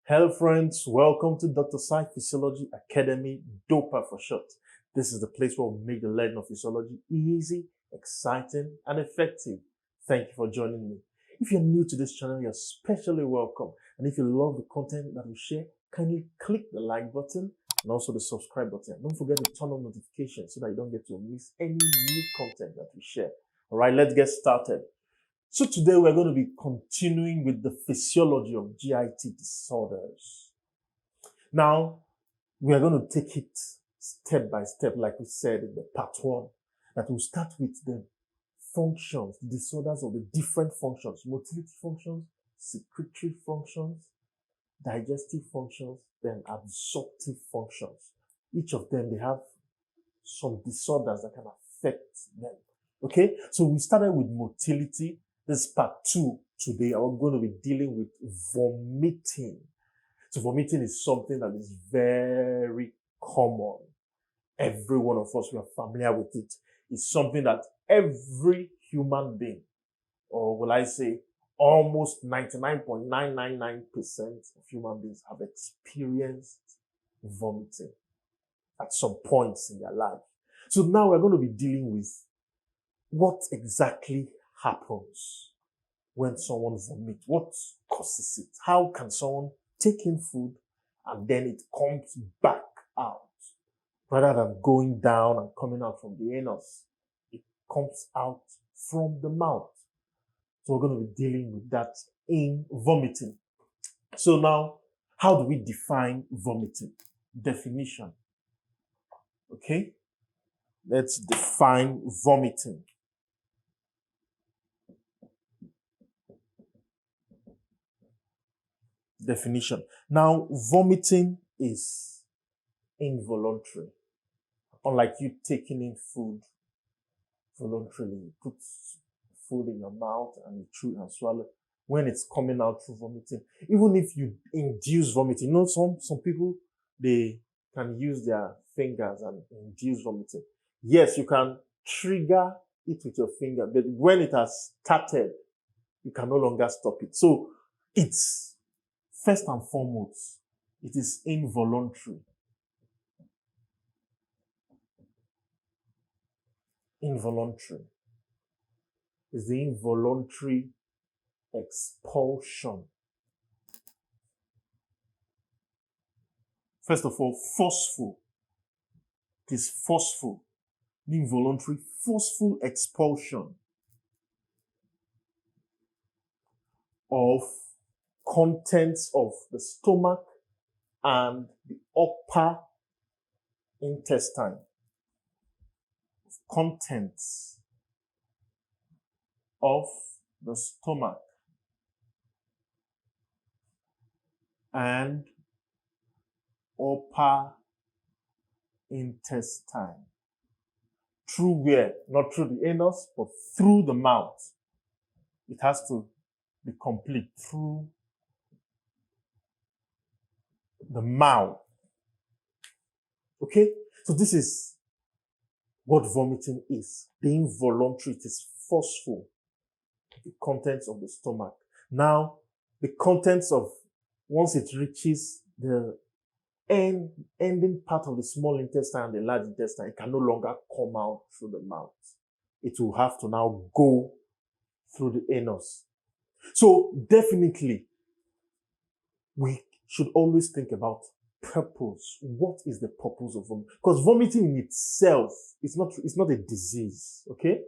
Hello friends, welcome to Dr. Sai Physiology Academy, DOPA for short. This is the place where we make the learning of physiology easy, exciting, and effective. Thank you for joining me. If you're new to this channel, you're especially welcome. And if you love the content that we share, kindly click the like button and also the subscribe button. Don't forget to turn on notifications so that you don't get to miss any new content that we share. All right, let's get started. So today we're going to be continuing with the physiology of GIT disorders. Now, we are going to take it step by step, like we said in the part 1, that we'll start with the functions, the disorders of the different functions, motility functions, secretory functions, digestive functions, then absorptive functions. Each of them, they have some disorders that can affect them. Okay, so we started with motility. This is part 2 today. I'm going to be dealing with vomiting. So vomiting is something that is very common. Every one of us, we are familiar with it. It's something that every human being, or will I say almost 99.999% of human beings have experienced vomiting at some points in their life. So now we're going to be dealing with what exactly happens when someone vomits. What causes it? How can someone take in food and then it comes back out? Rather than going down and coming out from the anus, it comes out from the mouth. So we're going to be dealing with that in vomiting. So now, how do we define vomiting? Definition. Okay? Let's define vomiting. Definition. Now, vomiting is involuntary. Unlike you taking in food voluntarily, you put food in your mouth and you chew and swallow. When it's coming out through vomiting, even if you induce vomiting, you know, some people, they can use their fingers and induce vomiting. Yes, you can trigger it with your finger, but when it has started, you can no longer stop it. So it's first and foremost, it is involuntary. Involuntary is the involuntary expulsion. First of all, forceful. It is forceful. The involuntary, forceful expulsion of contents of the stomach and the upper intestine. Contents of the stomach and upper intestine. Through where? Not through the anus, but through the mouth. It has to be complete through the mouth. Okay? So this is what vomiting is. The involuntary, it is forceful. The contents of the stomach. Now, the contents of, once it reaches the ending part of the small intestine and the large intestine, it can no longer come out through the mouth. It will have to now go through the anus. So definitely, we should always think about purpose. What is the purpose of vomiting? Because vomiting in itself is not a disease, okay?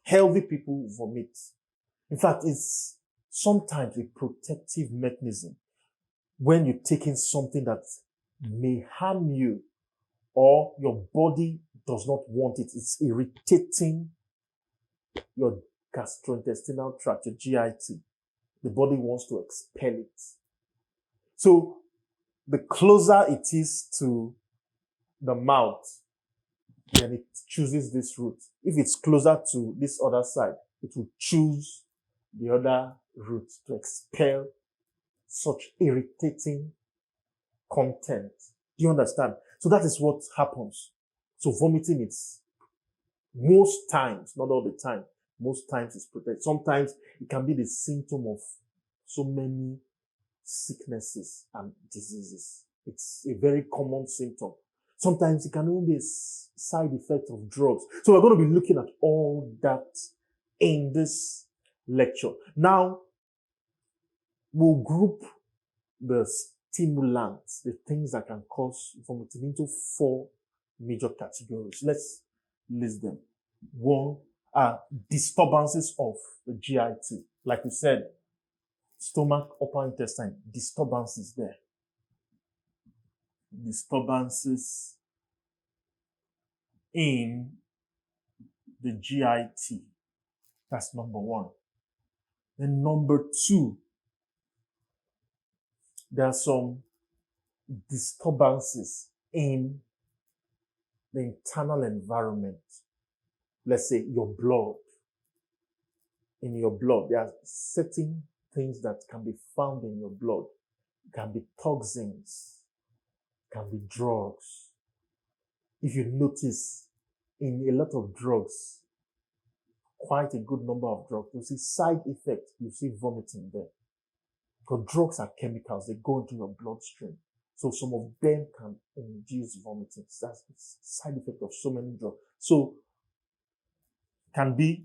Healthy people vomit. In fact, it's sometimes a protective mechanism. When you're taking something that may harm you or your body does not want it, it's irritating your gastrointestinal tract, your GIT. The body wants to expel it. So the closer it is to the mouth, then it chooses this route. If it's closer to this other side, it will choose the other route to expel such irritating content. Do you understand? So that is what happens. So vomiting is most times, not all the time, Most times it's protected. Sometimes it can be the symptom of so many sicknesses and diseases. It's a very common symptom. Sometimes it can even be a side effect of drugs. So we're going to be looking at all that in this lecture. Now, we'll group the stimulants, the things that can cause vomiting, into 4 major categories. Let's list them. 1 are disturbances of the GIT. Like we said, stomach, upper intestine, disturbances there. Disturbances in the GIT. That's number 1. Then number 2, there are some disturbances in the internal environment. Let's say your blood. In your blood, there are certain things that can be found in your blood. It can be toxins, it can be drugs. If you notice, in a lot of drugs, quite a good number of drugs, you see side effects, you see vomiting there. Because drugs are chemicals, they go into your bloodstream. So some of them can induce vomiting. That's the side effect of so many drugs. So, can be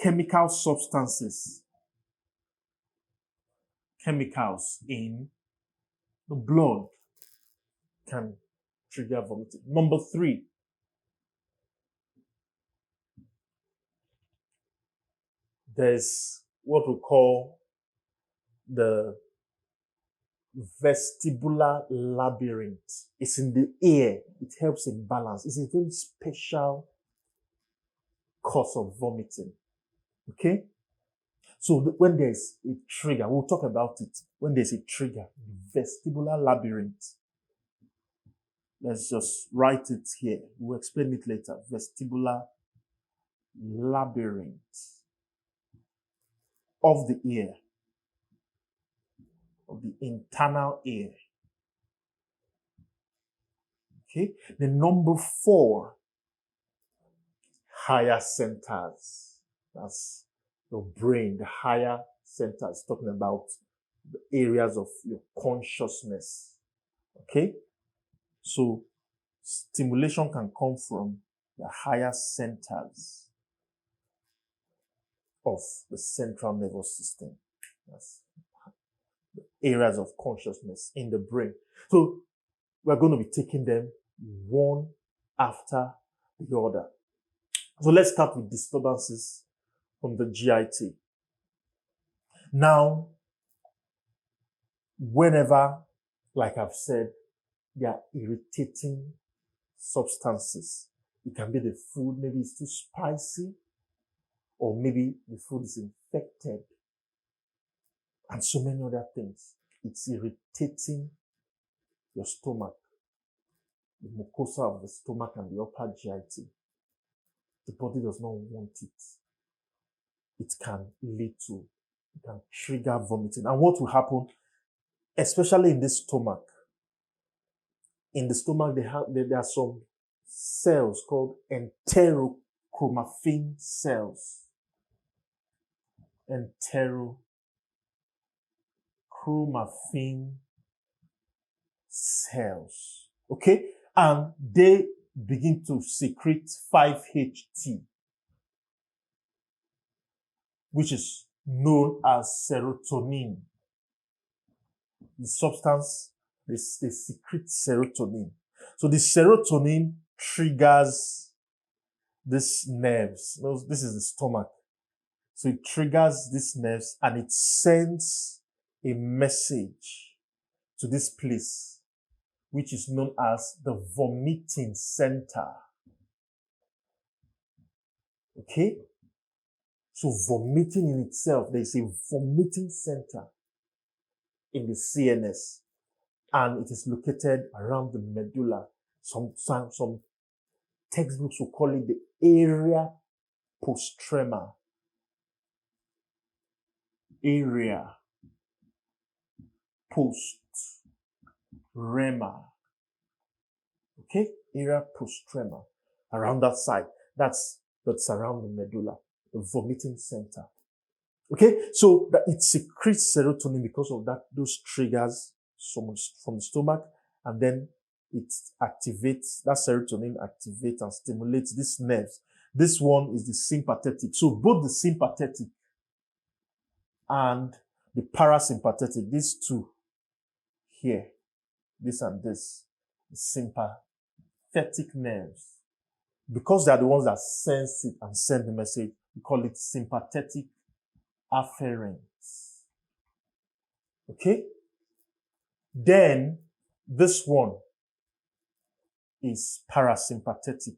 chemical substances, chemicals in the blood can trigger vomiting. Number 3, there's what we call the vestibular labyrinth. It's in the ear. It helps in balance. It's a very special cause of vomiting. Okay? So when there's a trigger, we'll talk about it. When there's a trigger, vestibular labyrinth. Let's just write it here. We'll explain it later. Vestibular labyrinth of the ear, of the internal ear. Okay. The number 4, higher centers. That's your brain, the higher centers, talking about the areas of your consciousness. Okay. So stimulation can come from the higher centers of the central nervous system. That's the areas of consciousness in the brain. So we're going to be taking them one after the other. So let's start with disturbances from the GIT. Now, whenever, like I've said, there are irritating substances. It can be the food, maybe it's too spicy, or maybe the food is infected, and so many other things. It's irritating your stomach, the mucosa of the stomach and the upper GIT. The body does not want it. It can trigger vomiting. And what will happen, especially in the stomach? In the stomach, there are some cells called enterochromaffin cells. Enterochromaffin cells. Okay? And they begin to secrete 5-HT, which is known as serotonin. The substance, they secrete serotonin. So the serotonin triggers these nerves. This is the stomach. So it triggers these nerves and it sends a message to this place, which is known as the vomiting center. Okay? So vomiting in itself, there is a vomiting center in the CNS, and it is located around the medulla. Some textbooks will call it the area postrema. Area postrema. Okay? Area postrema. Around that side. That's that surround the medulla, the vomiting center. Okay, so that it secretes serotonin because of that, those triggers from the stomach, and then it activates, that serotonin activates and stimulates these nerves. This one is the sympathetic. So both the sympathetic and the parasympathetic, these two here, this and this, the sympathetic nerves, because they are the ones that sense it and send the message, we call it sympathetic afferents. Okay? Then this one is parasympathetic.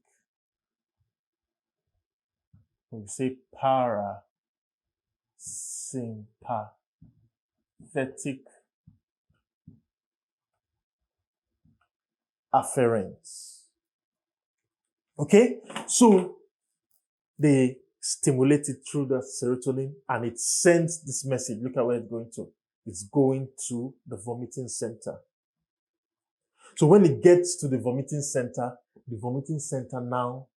When we say parasympathetic afferents. Okay? So they stimulate it through the serotonin and it sends this message. Look at where it's going to. It's going to the vomiting center. So when it gets to the vomiting center now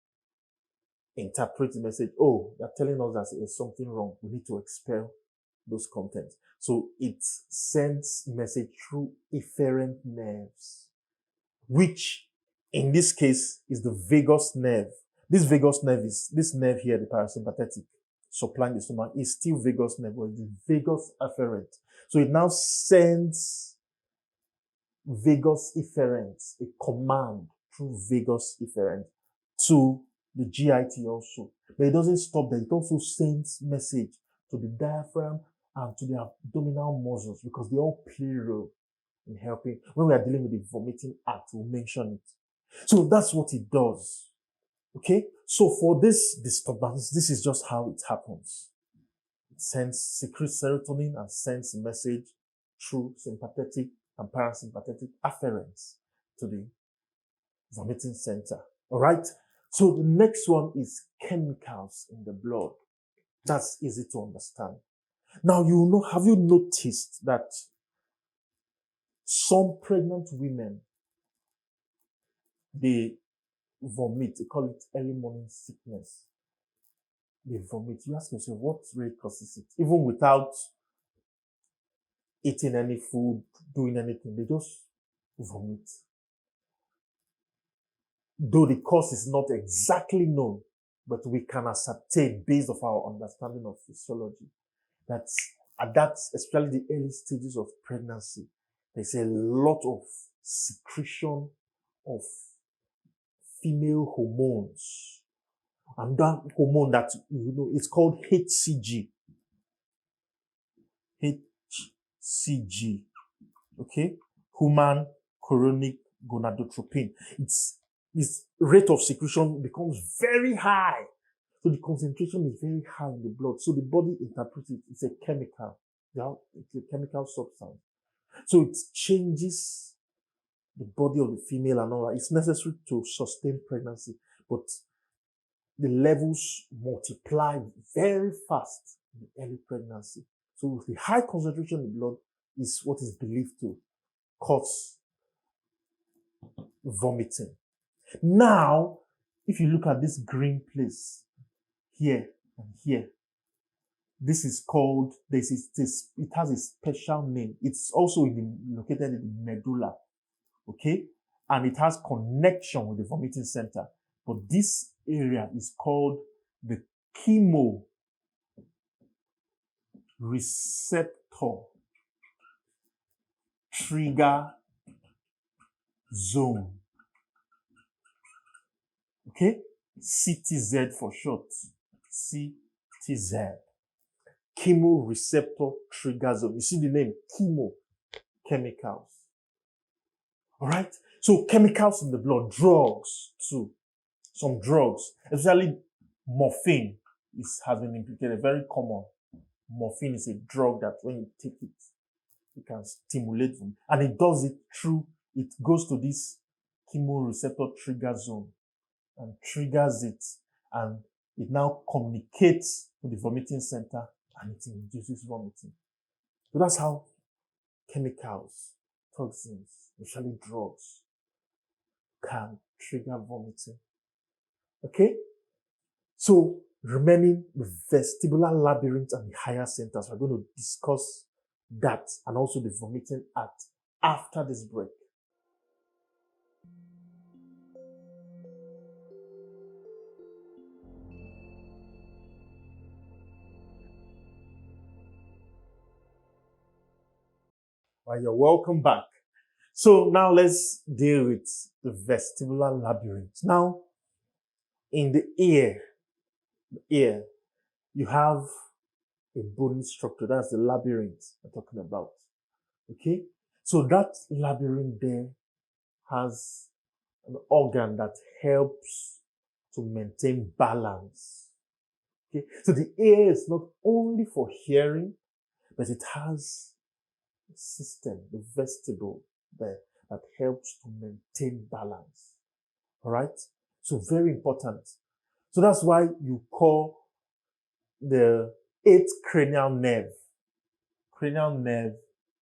interprets the message. Oh, they're telling us that there's something wrong. We need to expel those contents. So it sends message through efferent nerves, which in this case is the vagus nerve. This vagus nerve is, this nerve here, the parasympathetic, supplying the stomach, is still vagus nerve, but the vagus afferent. So it now sends vagus efferents, a command through vagus efferent to the GIT also. But it doesn't stop there. It also sends message to the diaphragm and to the abdominal muscles because they all play a role in helping. When we are dealing with the vomiting act, we'll mention it. So that's what it does. Okay? So for this disturbance, this is just how it happens. It secretes serotonin and sends a message through sympathetic and parasympathetic afferents to the vomiting center. Alright? So the next one is chemicals in the blood. That's easy to understand. Now, have you noticed that some pregnant women, they vomit? They call it early morning sickness. They vomit. You ask yourself, what really causes it? Even without eating any food, doing anything, they just vomit. Though the cause is not exactly known, but we can ascertain based on our understanding of physiology that at that, especially the early stages of pregnancy, there's a lot of secretion of female hormones. And that hormone that, it's called HCG. HCG. Okay? Human chorionic gonadotropin. Its rate of secretion becomes very high. So the concentration is very high in the blood. So the body interprets it. It's a chemical. It's a chemical substance. So it changes the body of the female and all that. It's necessary to sustain pregnancy, but the levels multiply very fast in early pregnancy. So the high concentration in the blood is what is believed to cause vomiting. Now, if you look at this green place here and here, this is called, it has a special name. It's also located in the medulla. Okay? And it has connection with the vomiting center. But this area is called the chemoreceptor trigger zone. Okay? CTZ for short. CTZ. Chemoreceptor trigger zone. You see the name? Chemo. Chemicals. Alright? So chemicals in the blood, drugs too. Some drugs, especially morphine, has been implicated. Very common. Morphine is a drug that when you take it, it can stimulate them. And it does it through, it goes to this chemoreceptor trigger zone and triggers it. And it now communicates with the vomiting center and it induces vomiting. So that's how chemicals, toxins, especially drugs, can trigger vomiting. Okay? So, remaining the vestibular labyrinth and the higher centers, we're going to discuss that and also the vomiting act after this break. Well, you're welcome back. So now let's deal with the vestibular labyrinth. Now, in the ear, you have a bony structure. That's the labyrinth we're talking about. Okay? So that labyrinth there has an organ that helps to maintain balance. Okay? So the ear is not only for hearing, but it has a system, the vestibule there that helps to maintain balance. All right? So very important. So that's why you call the eighth cranial nerve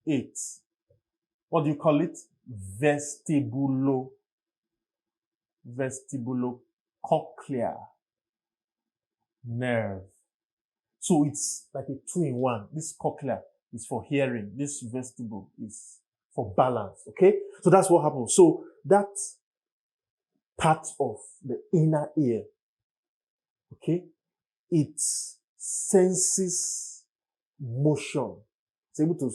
8. What do you call it? Vestibulocochlear nerve. So it's like a 2-in-1. This cochlea is for hearing. This vestibule is for balance. Okay? So that's what happens. So that part of the inner ear, okay, it senses motion. It's able to,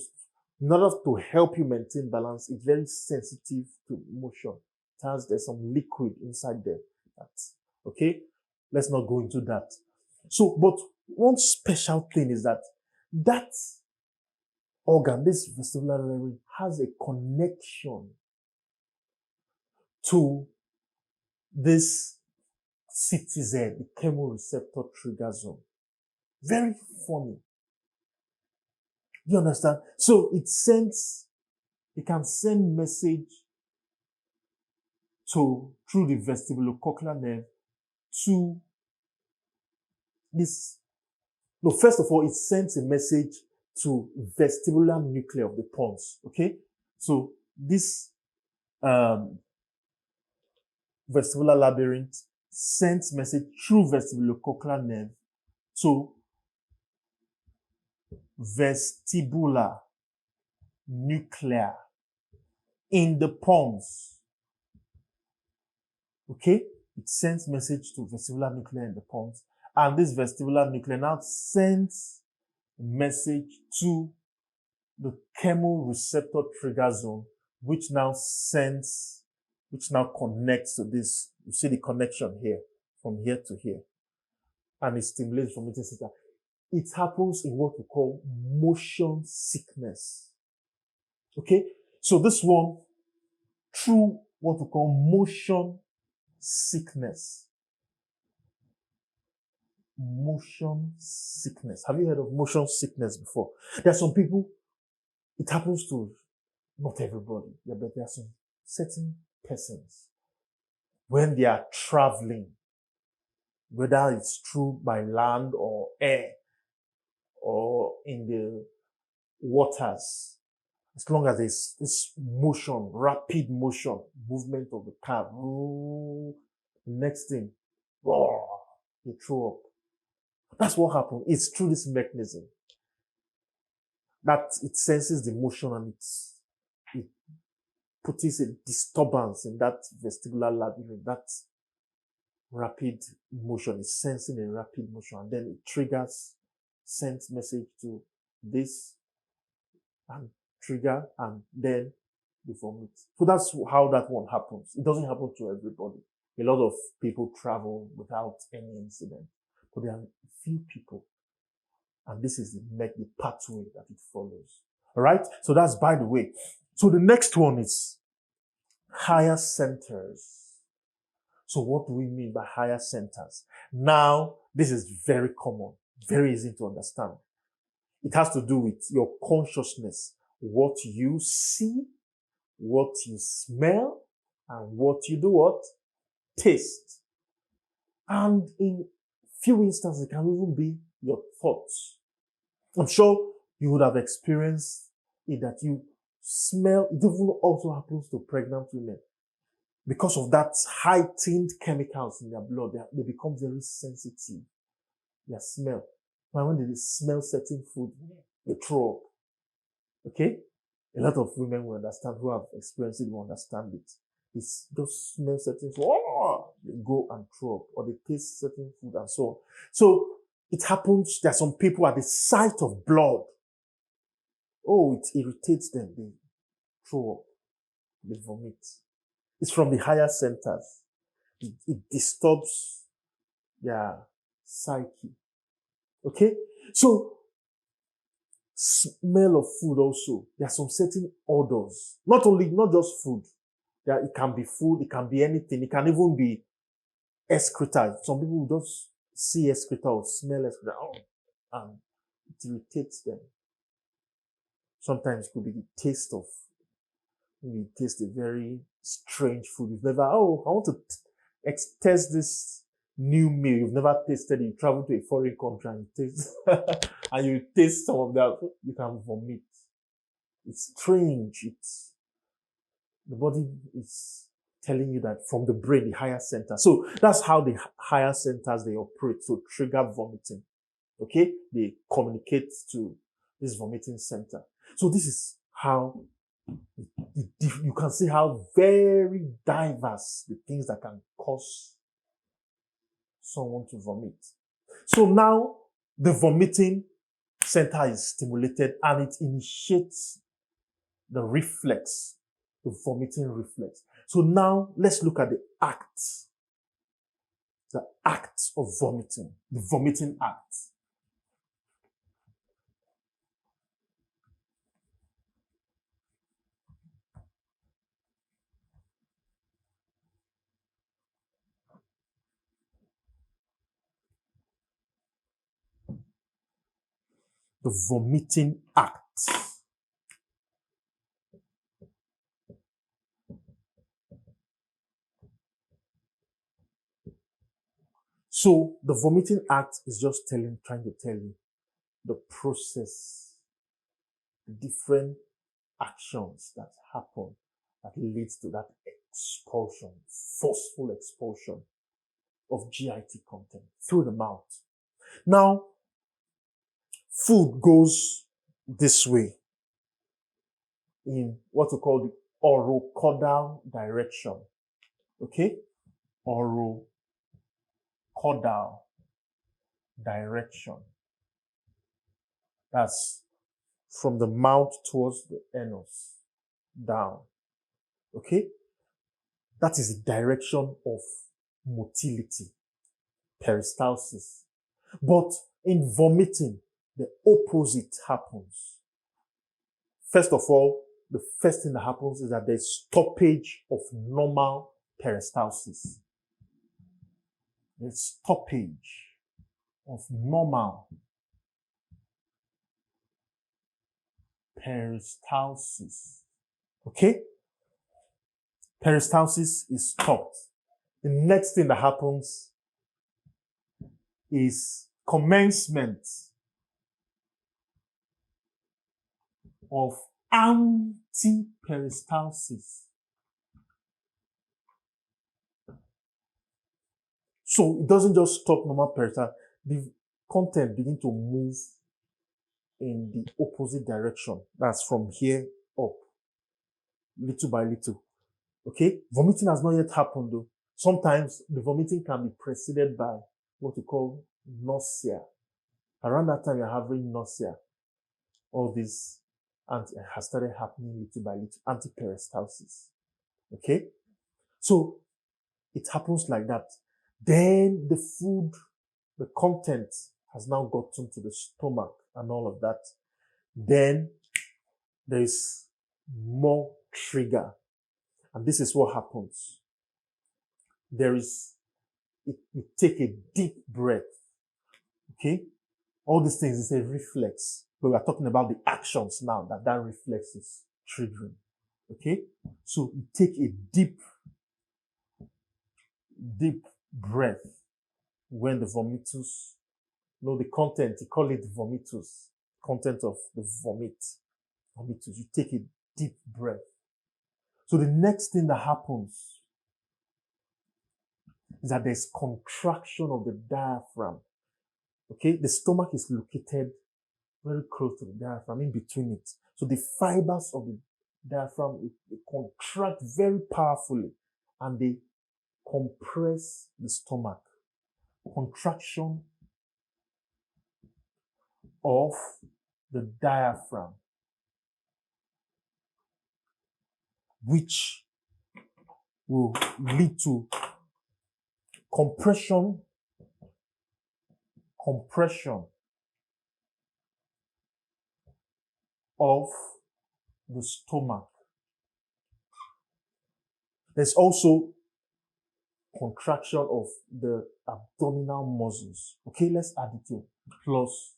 in order to help you maintain balance, it's very sensitive to motion. There's some liquid inside there. Okay? Let's not go into that. So, but one special thing is that organ, this vestibular labyrinth, has a connection to this CTZ, the chemoreceptor trigger zone. Very funny. You understand? So it can send message through the vestibulocochlear nerve to this. No, first of all, it sends a message to vestibular nuclei of the pons. Okay? So this vestibular labyrinth sends message through vestibulocochlear nerve to vestibular nuclei in the pons. Okay? It sends message to vestibular nuclei in the pons. And this vestibular nuclei now sends a message to the chemoreceptor trigger zone, which now connects to this. You see the connection here, from here to here. And it stimulates the vomiting center. It happens in what we call motion sickness. Okay? So this one, through what we call motion sickness. Motion sickness. Have you heard of motion sickness before? There are some people, it happens to not everybody, but there are some certain persons when they are traveling, whether it's through by land or air or in the waters, as long as there's this motion, rapid motion, movement of the car, next thing, you throw up. That's what happens. It's through this mechanism that it senses the motion and it puts a disturbance in that vestibular labyrinth, that rapid motion. It's sensing a rapid motion, and then it sends message to this and trigger, and then they vomit. So that's how that one happens. It doesn't happen to everybody. A lot of people travel without any incident, but there are a few people, and this is the pathway that it follows. All right. So that's by the way. So the next one is higher centers. So what do we mean by higher centers? Now, this is very common, very easy to understand. It has to do with your consciousness, what you see, what you smell, and what you do what? Taste. And in few instances, it can even be your thoughts. I'm sure you would have experienced it that you smell. It even also happens to pregnant women. Because of that heightened chemicals in their blood, they become very sensitive. Their smell. When they smell certain food, they throw up. Okay? A lot of women will understand, who have experienced it will understand it. It's those smell certain food, they go and throw up, or they taste certain food and so on. So it happens, there are some people at the sight of blood, it irritates them. They throw up, they vomit. It's from the higher centers. It disturbs their psyche. Okay? So, smell of food also. There are some certain odors. Not just food. It can be food, it can be anything. It can even be excreta. Some people will just see excreta or smell excreta, and it irritates them. Sometimes it could be the taste of, maybe you taste a very strange food. You've never, I want to test this new meal. You've never tasted it. You travel to a foreign country and you taste, and you taste some of that, you can vomit. It's strange. The body is telling you that from the brain, the higher center. So that's how the higher centers, they operate. So trigger vomiting. Okay? They communicate to this vomiting center. So this is how you can see how very diverse the things that can cause someone to vomit. So now the vomiting center is stimulated and it initiates the reflex, the vomiting reflex. So now let's look at the act of vomiting, the vomiting act. The vomiting act. So the vomiting act is just trying to tell you the process, the different actions that happen that leads to that expulsion, forceful expulsion of GIT content through the mouth. Now, food goes this way in what we call the orocaudal direction. Okay? Orocaudal direction. That's from the mouth towards the anus, down. Okay? That is the direction of motility, peristalsis. But in vomiting, the opposite happens. First of all, the first thing that happens is that there's stoppage of normal peristalsis. There's stoppage of normal peristalsis. Okay? Peristalsis is stopped. The next thing that happens is commencement of antiperistalsis. So it doesn't just stop normal peristalsis. The content begins to move in the opposite direction. That's from here up, little by little. Okay? Vomiting has not yet happened though. Sometimes the vomiting can be preceded by what we call nausea. Around that time, you're having nausea. All this has started happening little by little, antiperistalsis. Okay? So it happens like that. Then the food, the content has now gotten to the stomach and all of that. Then there is more trigger. And this is what happens. You take a deep breath. Okay? All these things is a reflex. But we are talking about the actions now that reflex is triggering. Okay? So you take a deep breath when the vomitus, the content, you call it vomitus, content of the vomitus. You take a deep breath. So the next thing that happens is that there's contraction of the diaphragm. Okay, the stomach is located very close to the diaphragm, in between it. So the fibers of the diaphragm, they contract very powerfully and they compress the stomach. Contraction of the diaphragm, which will lead to compression of the stomach. There's also contraction of the abdominal muscles. Okay, let's add it here. Plus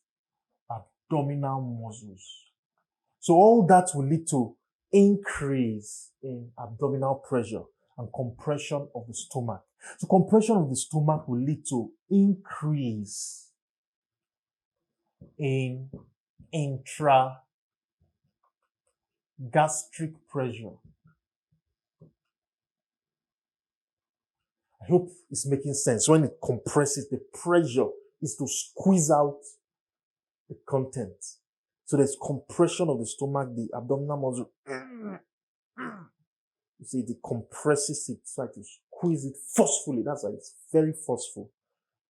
abdominal muscles. So all that will lead to increase in abdominal pressure and compression of the stomach. So compression of the stomach will lead to increase in intragastric pressure. I hope it's making sense. When it compresses, the pressure is to squeeze out the content. So there's compression of the stomach, the abdominal muscle. You see, it compresses it, try to squeeze it forcefully. That's why it's very forceful.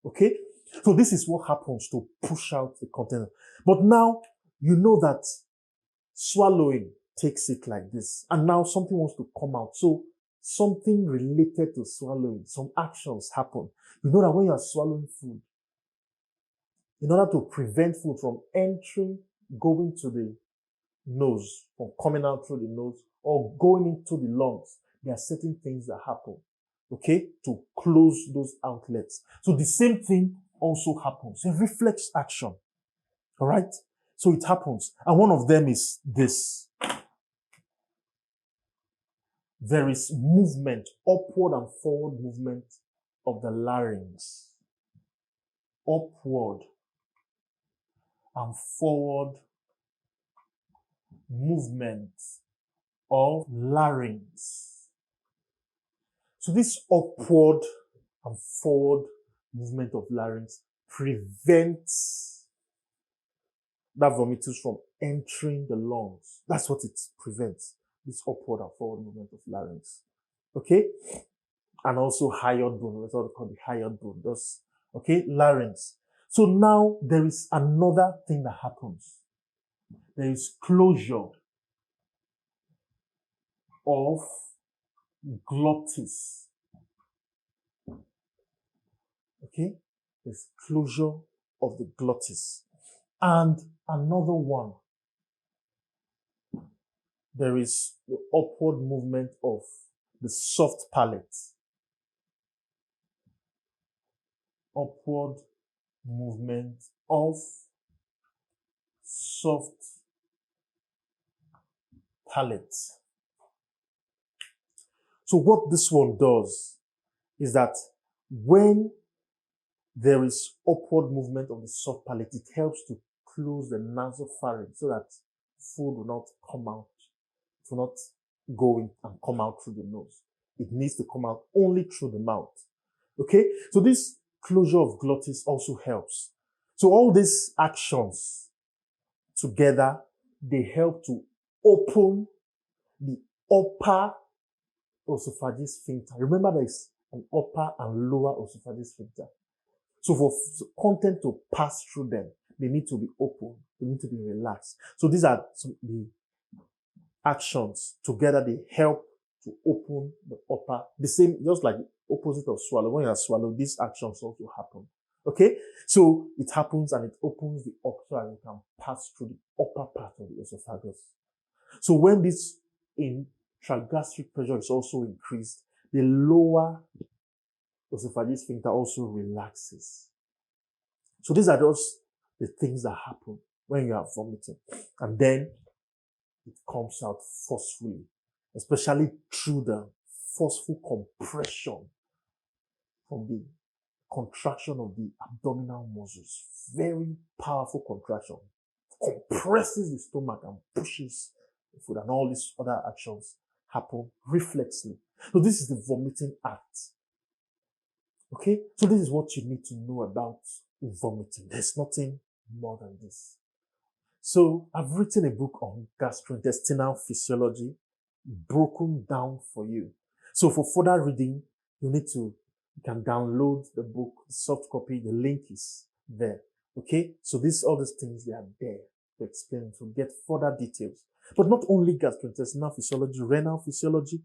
Okay? So this is what happens to push out the content. But now, you know that swallowing takes it like this. And now something wants to come out. So something related to swallowing, some actions happen. You know that when you are swallowing food, in order to prevent food from entering, going to the nose, from coming out through the nose, or going into the lungs, there are certain things that happen, okay, to close those outlets. So the same thing also happens, a reflex action, all right? So it happens, and one of them is this. There is movement, upward and forward movement of the larynx. Upward and forward movement of larynx. So this upward and forward movement of larynx prevents that vomitus from entering the lungs. That's what it prevents, this upward and forward movement of larynx. Okay? And also hyoid bone, that's what we call the hyoid bone. Those, okay, larynx. So now there is another thing that happens. There is closure of glottis. Okay? There's closure of the glottis. And another one, there is the upward movement of the soft palate. Upward movement of soft palate. So what this one does is that when there is upward movement of the soft palate, it helps to close the nasopharynx so that food will not come out. It will not go in and come out through the nose. It needs to come out only through the mouth. Okay? So this closure of glottis also helps. So all these actions together, they help to open the upper esophageal sphincter. Remember, there is an upper and lower esophageal sphincter. So for content to pass through them, they need to be open. They need to be relaxed. So these are the actions together. They help to open the upper, the same, just like the opposite of swallow. When you are swallowed, these actions also happen. Okay? So it happens and it opens the upper and it can pass through the upper part of the esophagus. So when this intragastric pressure is also increased, the lower esophageal sphincter also relaxes. So these are just the things that happen when you are vomiting. And then it comes out forcefully, especially through the forceful compression from the contraction of the abdominal muscles. Very powerful contraction. Compresses the stomach and pushes the food, and all these other actions happen reflexly. So this is the vomiting act. Okay, so this is what you need to know about vomiting. There's nothing more than this. So I've written a book on gastrointestinal physiology, broken down for you. So for further reading, you can download the book, the soft copy, the link is there. Okay, so all these things, they are there to explain, to get further details. But not only gastrointestinal physiology, renal physiology,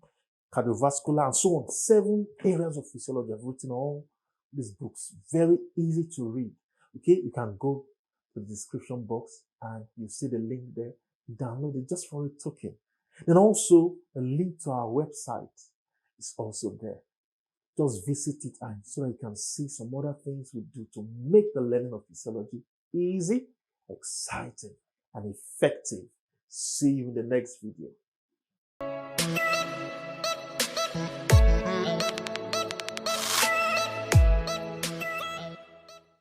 cardiovascular, and so on. 7 areas of physiology. I've written all these books. Very easy to read. Okay, you can go to the description box and you see the link there. Download it just for a token. Then also a link to our website is also there. Just visit it and so that you can see some other things we do to make the learning of physiology easy, exciting, and effective. See you in the next video.